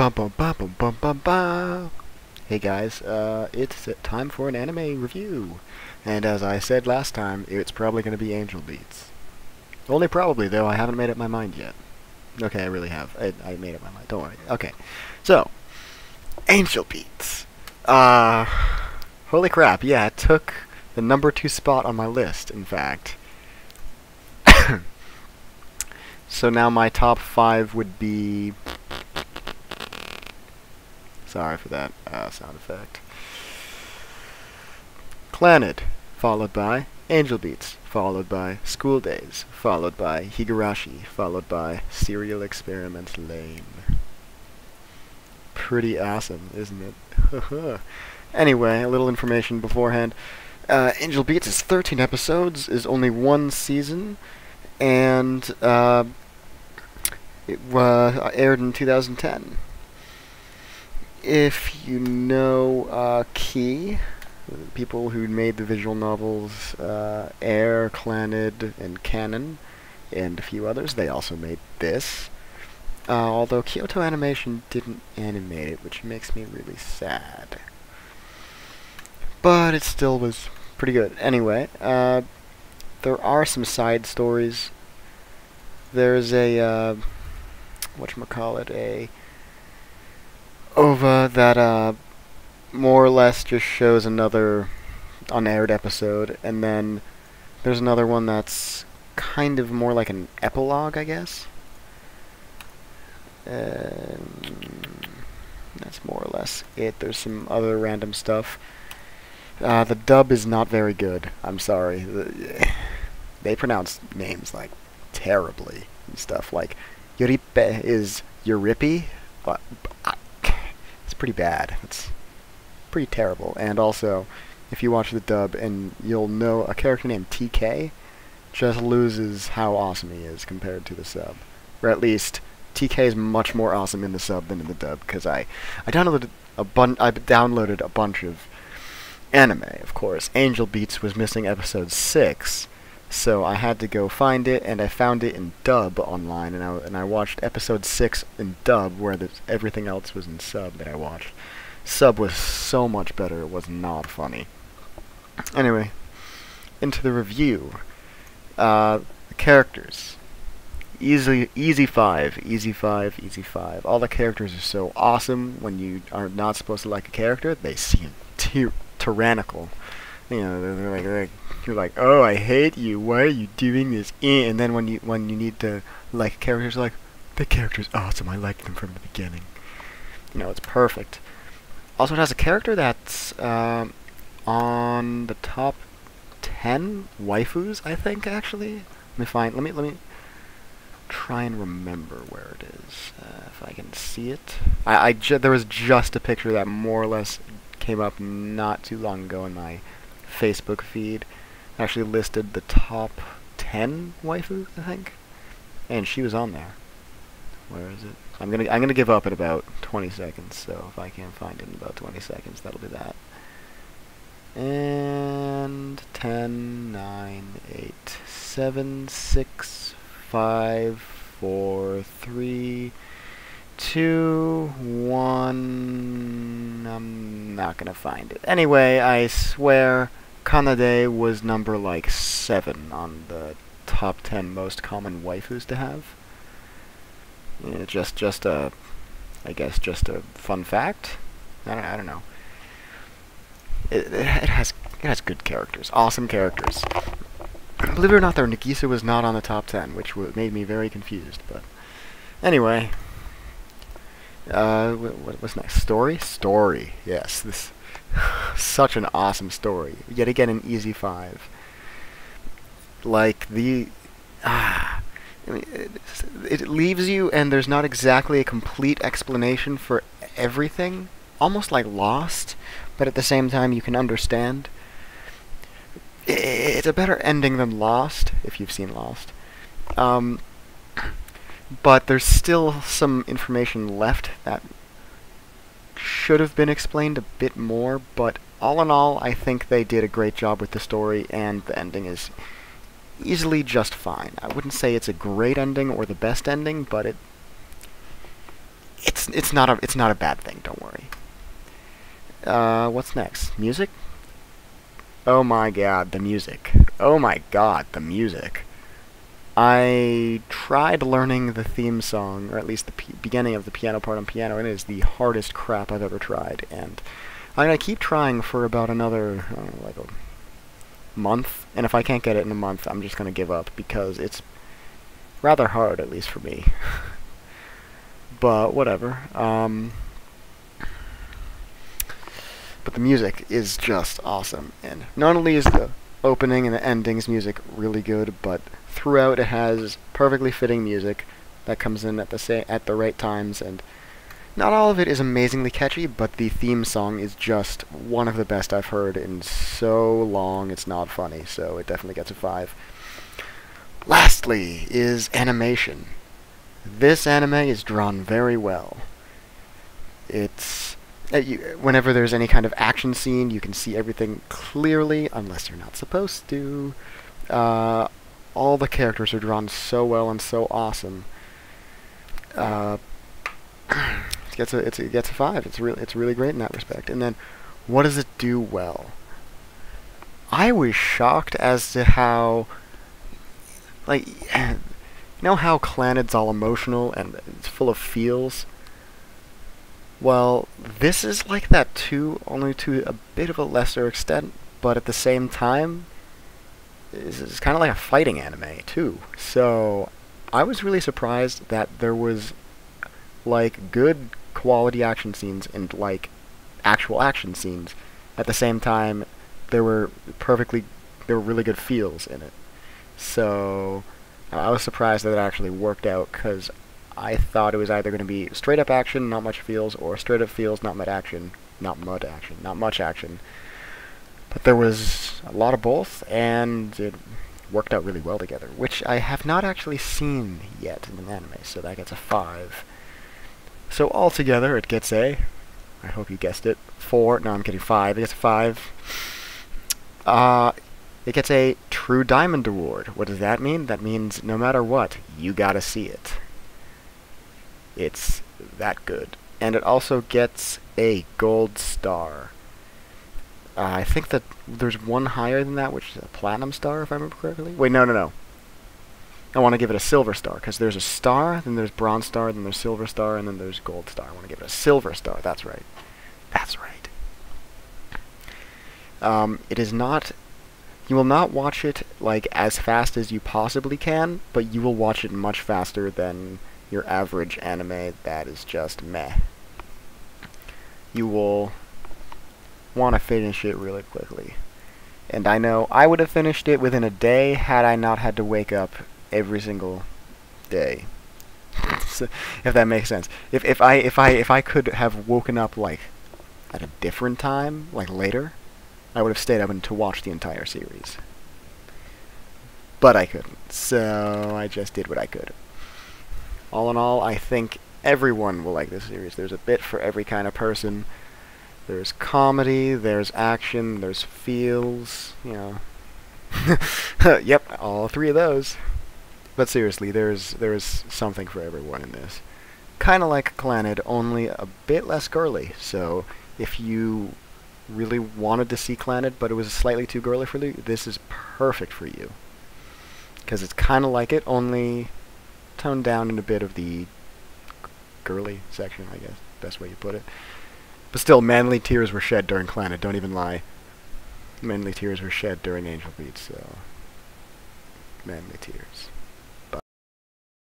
Bum bum bum bum bum bum bum. Hey guys, it's time for an anime review. And as I said last time, it's probably going to be Angel Beats. Only probably, though, I haven't made up my mind yet. Okay, I really have. I made up my mind, don't worry. Okay, so, Angel Beats. Holy crap, yeah, it took the number 2 spot on my list, in fact. So now my top 5 would be... Sorry for that sound effect. Clannad, followed by Angel Beats, followed by School Days, followed by Higurashi, followed by Serial Experiment Lane. Pretty awesome, isn't it? Anyway, a little information beforehand. Angel Beats is 13 episodes, is only one season, and it aired in 2010. If you know Key, people who made the visual novels Air, Clannad, and Canon, and a few others, they also made this. Although Kyoto Animation didn't animate it, which makes me really sad. But it still was pretty good. Anyway, there are some side stories. There's a, whatchamacallit, a OVA that more or less just shows another unaired episode, and then there's another one that's kind of more like an epilogue, I guess. That's more or less it. There's some other random stuff. The dub is not very good. I'm sorry. They pronounce names like terribly and stuff. Like Yurippe is Euripi, but it's pretty bad. It's pretty terrible. And also, if you watch the dub, and you'll know a character named TK just loses how awesome he is compared to the sub. Or at least TK is much more awesome in the sub than in the dub, because I downloaded a bunch of anime, of course. Angel Beats was missing episode 6, so I had to go find it, and I found it in dub online, and I watched episode 6 in dub, where everything else was in sub that I watched. Sub was so much better, it was not funny. Anyway, into the review. The characters. Easy 5, easy 5, easy 5. All the characters are so awesome. When you are not supposed to like a character, they seem tyrannical. You know, you're like, oh, I hate you. Why are you doing this? And then when you need to like characters, like, the character's awesome. I liked them from the beginning. You know, it's perfect. Also, it has a character that's on the top 10 waifus, I think. Actually, let me try and remember where it is, if I can see it. There was just a picture that more or less came up not too long ago in my Facebook feed. It actually listed the top 10 waifus, I think, and she was on there. Where is it? I'm gonna give up in about 20 seconds. So if I can't find it in about 20 seconds, that'll be that. And 10, 9, 8, 7, 6, 5, 4, 3, 2, 1. I'm not gonna find it. Anyway, I swear Kanade was number like 7 on the top 10 most common waifus to have. Yeah, just a, I guess, just a fun fact. I don't know. It has good characters, awesome characters. Believe it or not, though, Nagisa was not on the top 10, which made me very confused. But anyway, what's next? Story. Yes, this such an awesome story. Yet again, an easy 5. Like I mean, it leaves you, and there's not exactly a complete explanation for everything. Almost like Lost, but at the same time you can understand. It's a better ending than Lost, if you've seen Lost. But there's still some information left that should have been explained a bit more, but all in all, I think they did a great job with the story, and the ending is easily just fine. I wouldn't say it's a great ending or the best ending, but it's not a bad thing. Don't worry. What's next? Music? Oh my god, the music. Oh my god, the music. I tried learning the theme song, or at least the beginning of the piano part on piano, and it is the hardest crap I've ever tried. And I'm gonna keep trying for about another, I don't know, like a month. And if I can't get it in a month, I'm just gonna give up because it's rather hard, at least for me. But whatever. But the music is just awesome, and not only is the opening and the endings music really good, but throughout it has perfectly fitting music that comes in at the right times, and not all of it is amazingly catchy, but the theme song is just one of the best I've heard in so long. It's not funny, so it definitely gets a 5. Lastly is animation. This anime is drawn very well. It's whenever there's any kind of action scene, you can see everything clearly, unless you're not supposed to. All the characters are drawn so well and so awesome. It gets a 5. It's really great in that respect. And then, what does it do well? I was shocked as to how, like, you know how Clanid's all emotional and it's full of feels? Well, this is like that too, only to a bit of a lesser extent, but at the same time, it's kind of like a fighting anime too. So, I was really surprised that there was like good quality action scenes and like actual action scenes. At the same time, there were really good feels in it. So, I was surprised that it actually worked out, because I thought it was either going to be straight up action, not much feels, or straight up feels, not much action. But there was a lot of both, and it worked out really well together, which I have not actually seen yet in an anime, so that gets a 5. So altogether, it gets a, I hope you guessed it, 4, no I'm kidding, 5, it gets a 5. It gets a True Diamond Award. What does that mean? That means no matter what, you gotta see it. It's that good. And it also gets a gold star. I think that there's one higher than that, which is a platinum star, if I remember correctly. Wait, no. I want to give it a silver star, because there's a star, then there's bronze star, then there's silver star, and then there's gold star. I want to give it a silver star. That's right. That's right. It is not... You will not watch it, like, as fast as you possibly can, but you will watch it much faster than your average anime that is just meh. You will want to finish it really quickly. And I know I would have finished it within a day had I not had to wake up every single day. So, if that makes sense. If I could have woken up like at a different time, like later, I would have stayed up to watch the entire series. But I couldn't, so I just did what I could. All in all, I think everyone will like this series. There's a bit for every kind of person. There's comedy, there's action, there's feels, you know. Yep, all 3 of those. But seriously, there's something for everyone in this. Kinda like Clannad, only a bit less girly. So, if you really wanted to see Clannad, but it was slightly too girly for you, this is perfect for you. Because it's kinda like it, only toned down in a bit of the girly section, I guess. Best way you put it. But still, manly tears were shed during Clannad, don't even lie. Manly tears were shed during Angel Beats, so... Manly tears.